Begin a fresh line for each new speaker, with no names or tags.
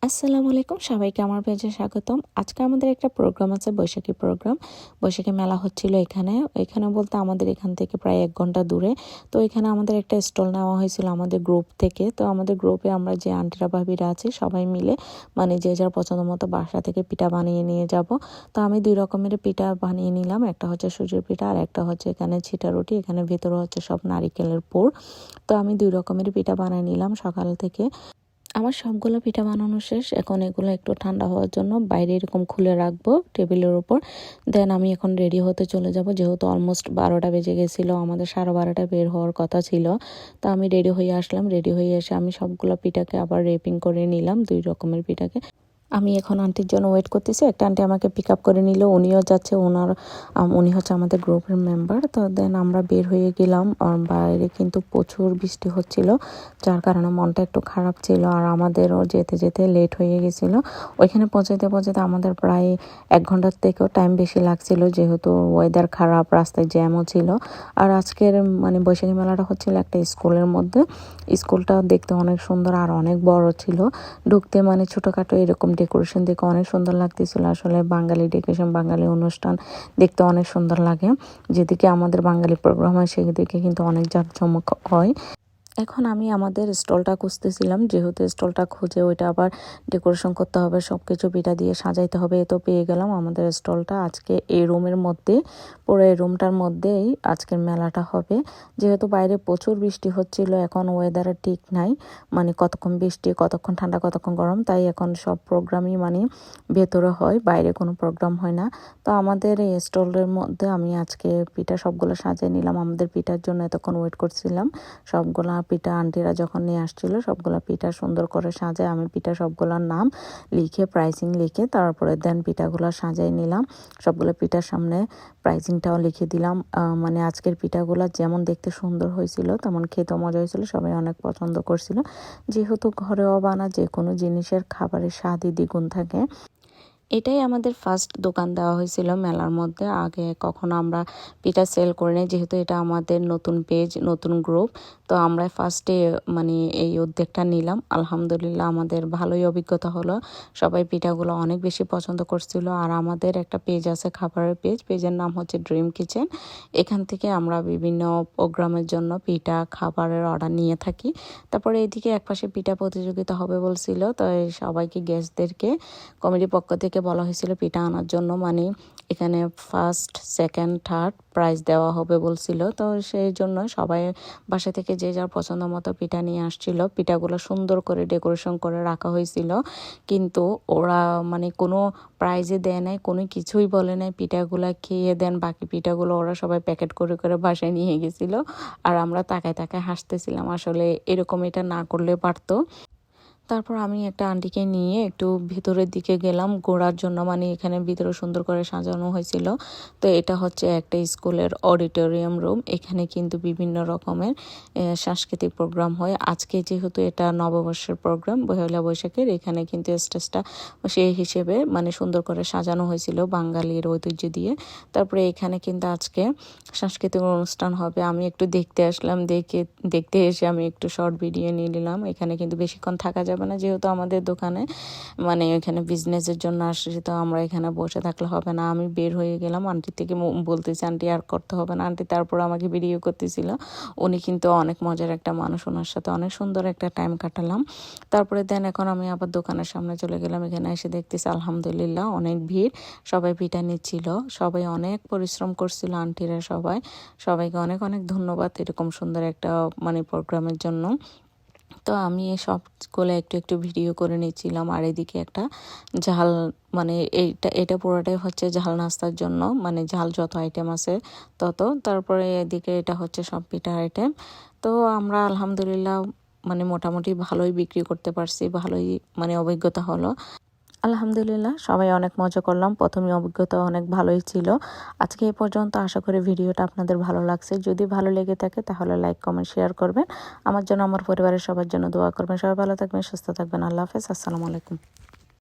আসসালামু আলাইকুম, সবাইকে আমার পেজে স্বাগতম। আজকে আমাদের একটা প্রোগ্রাম আছে, বৈশাখী প্রোগ্রাম। বৈশাখী মেলা হচ্ছিল এখানে বলতে আমাদের এখান থেকে প্রায় 1 ঘন্টা দূরে। তো এখানে আমাদের একটা স্টল নেওয়া হয়েছিল আমাদের গ্রুপ থেকে। তো আমাদের গ্রুপে আমরা যে আন্টিরা ভাবিরা আছি সবাই মিলে মানে যে যার পছন্দ মতো বাসা থেকে পিঠা বানিয়ে নিয়ে যাব। তো আমি 2 রকমের পিঠা বানিয়ে নিলাম, একটা হচ্ছে সুজির পিঠা আর একটা হচ্ছে এখানে ছিটা রুটি। এখানে ভেতরে হচ্ছে সব নারিকেলের পুর। তো আমি 2 রকমের পিঠা বানিয়ে নিলাম সকাল থেকে। আমার সবগুলো পিঠা বানানো শেষ। এখন এগুলো একটু ঠান্ডা হওয়ার জন্য বাইরে এরকম খুলে রাখবো টেবিলের উপর। দেন আমি এখন রেডি হতে চলে যাব, যেহেতু অলমোস্ট 12টা বেজে গেছিলো, আমাদের 12:30 বের হওয়ার কথা ছিল। তো আমি রেডি হয়ে আসলাম। রেডি হয়ে এসে আমি সবগুলো পিঠাকে আবার রেপিং করে নিলাম, 2 রকমের পিঠাকে। আমি এখন আন্টির জন্য ওয়েট করতেছি। একটা আন্টি আমাকে পিক আপ করে নিল, উনিও যাচ্ছে। উনি হচ্ছে আমাদের গ্রুপের মেম্বার। তো দেন আমরা বের হয়ে গেলাম। আর বাইরে কিন্তু প্রচুর বৃষ্টি হচ্ছিল, যার কারণে মনটা একটু খারাপ ছিল। আর আমাদেরও যেতে যেতে লেট হয়ে গেছিলো। ওইখানে পৌঁছাতে পৌঁছাতে আমাদের প্রায় 1 ঘন্টার থেকেও টাইম বেশি লাগছিল, যেহেতু ওয়েদার খারাপ, রাস্তায় জ্যামও ছিল। আর আজকের মানে বৈশাখী মেলাটা হচ্ছিল একটা স্কুলের মধ্যে। স্কুলটা দেখতে অনেক সুন্দর আর অনেক বড় ছিল। ঢুকতে মানে ছোটোখাটো এরকম ডেকোরেশন দেখে অনেক সুন্দর লাগতেছিল। আসলে বাঙালি ডেকোরেশন, বাঙালি অনুষ্ঠান দেখতে অনেক সুন্দর লাগে। যেদিকে আমাদের বাঙালি প্রোগ্রাম হয় সেদিকে কিন্তু অনেক জাঁকজমক হয়। এখন আমি আমাদের স্টলটা খুঁজতেছিলাম, যেহেতু স্টলটা খুঁজে ওইটা আবার ডেকোরেশন করতে হবে, সব কিছু পিঠা দিয়ে সাজাইতে হবে। এ তো পেয়ে গেলাম আমাদের স্টলটা। আজকে এই রুমের মধ্যে, পুরো এই রুমটার মধ্যেই আজকের মেলাটা হবে। যেহেতু বাইরে প্রচুর বৃষ্টি হচ্ছিল, এখন ওয়েদারের ঠিক নাই, মানে কতক্ষণ বৃষ্টি, কতক্ষণ ঠান্ডা, কতক্ষণ গরম। তাই এখন সব প্রোগ্রামই মানে ভেতরে হয়, বাইরে কোনো প্রোগ্রাম হয় না। তো আমাদের এই স্টলের মধ্যে আমি আজকে পিঠা সবগুলো সাজিয়ে নিলাম। আমাদের পিঠার জন্য এতক্ষণ ওয়েট করছিলাম। সবগুলা পিঠা আন্টিরা যখন নিয়ে আসছিল সবগুলা পিঠা সুন্দর করে সাজায় আমি পিঠা সবগুলোর নাম লিখে, প্রাইসিং লিখে তারপরে দেন পিঠাগুলো সাজাই নিলাম। সবগুলো পিঠার সামনে প্রাইসিংটাও লিখে দিলাম। মানে আজকের পিঠাগুলো যেমন দেখতে সুন্দর হয়েছিল তেমন খেতেও মজা হয়েছিল, সবাই অনেক পছন্দ করছিল। যেহেতু ঘরেও বানা যে কোনো জিনিসের খাবারের স্বাদই দ্বিগুণ থাকে। এটাই আমাদের ফার্স্ট দোকান দেওয়া হয়েছিল মেলার মধ্যে। আগে কখনো আমরা পিঠা সেল করি নাই, যেহেতু এটা আমাদের নতুন পেজ, নতুন গ্রুপ। তো আমরা ফার্স্টে মানে এই উদ্যোগটা নিলাম। আলহামদুলিল্লাহ আমাদের ভালোই অভিজ্ঞতা হলো। সবাই পিঠাগুলো অনেক বেশি পছন্দ করছিল। আর আমাদের একটা পেজ আছে, খাবারের পেজ, পেজের নাম হচ্ছে ড্রিম কিচেন। এখান থেকে আমরা বিভিন্ন প্রোগ্রামের জন্য পিঠা খাবারের অর্ডার নিয়ে থাকি। তারপরে এইদিকে একপাশে পিঠা প্রতিযোগিতা হবে বলছিল। তো সবাইকে গেস্টদেরকে কমিটির পক্ষ থেকে বলা হয়েছিল পিঠা আনার জন্য, মানে এখানে ফার্স্ট, সেকেন্ড, থার্ড প্রাইজ দেওয়া হবে বলছিল। তো সেই জন্য সবাই বাসা থেকে যে যার পছন্দ মতো পিঠা নিয়ে আসছিল। পিঠাগুলো সুন্দর করে ডেকোরেশন করে রাখা হয়েছিল, কিন্তু ওরা মানে কোনো প্রাইজে দেয় নাই, কোনো কিছুই বলে নাই। পিঠাগুলো খেয়ে দেন, বাকি পিঠাগুলো ওরা সবাই প্যাকেট করে করে বাসায় নিয়ে গেছিলো। আর আমরা তাকায় তাকায় হাসতেছিলাম, আসলে এরকম এটা না করলে পারতো। তারপর আমি একটা আন্টিকে নিয়ে একটু ভিতরের দিকে গেলাম ঘোরার জন্য, মানে এখানে ভিতরে সুন্দর করে সাজানো হয়েছিল। তো এটা হচ্ছে একটা স্কুলের অডিটোরিয়াম রুম। এখানে কিন্তু বিভিন্ন রকমের সাংস্কৃতিক প্রোগ্রাম হয়। আজকে যেহেতু এটা নববর্ষের প্রোগ্রাম, পহেলা বৈশাখের, এখানে কিন্তু স্টেজটা সেই হিসেবে মানে সুন্দর করে সাজানো হয়েছিল বাঙালির ঐতিহ্য দিয়ে। তারপরে এখানে কিন্তু আজকে সাংস্কৃতিক অনুষ্ঠান হবে। আমি একটু দেখতে আসলাম, দেখতে এসে আমি একটু শর্ট ভিডিও নিয়ে নিলাম। এখানে কিন্তু বেশিক্ষণ থাকা যাবে না, যেহেতু আমাদের দোকানে মানে এখানে বিজনেসের জন্য আসছি, তো আমরা এখানে বসে থাকলে হবে না। আমি বের হয়ে গেলাম, আন্টি থেকে বলতেছি আন্টি আর করতে হবে না। আন্টি তারপর আমাকে ভিডিও করতেছিল। উনি কিন্তু অনেক মজার একটা মানুষ, ওনার সাথে অনেক সুন্দর একটা টাইম কাটালাম। তারপরে দেন এখন আমি আবার দোকানের সামনে চলে গেলাম। এখানে এসে দেখতেছি আলহামদুলিল্লাহ অনেক ভিড়, সবাই পিঠা নিচ্ছিল, সবাই অনেক পরিশ্রম করছিল আন্টিরা। সবাইকে অনেক অনেক ধন্যবাদ এরকম সুন্দর একটা মানে প্রোগ্রামের জন্য। তো আমি সবগুলো একটু একটু ভিডিও করে নিচ্ছিলাম। আর এদিকে একটা ঝাল, মানে এটা পুরোটাই হচ্ছে ঝাল নাস্তার জন্য, মানে ঝাল যত আইটেম আছে তত। তারপরে এদিকে এটা হচ্ছে সব পিঠা আইটেম। তো আমরা আলহামদুলিল্লাহ মানে মোটামুটি ভালোই বিক্রি করতে পারছি, ভালোই মানে অভিজ্ঞতা হলো। আলহামদুলিল্লাহ সবাই অনেক মজা করলাম। প্রথমে অভিজ্ঞতা অনেক ভালোই ছিল। আজকে এই পর্যন্ত। আশা করি ভিডিওটা আপনাদের ভালো লাগছে। যদি ভালো লেগে থাকে তাহলে লাইক, কমেন্ট, শেয়ার করবেন। আমার জন্য, আমার পরিবারের সবার জন্য দোয়া করবেন। সবাই ভালো থাকবেন, সুস্থ থাকবেন। আল্লাহ হাফেজ। আসসালামু আলাইকুম।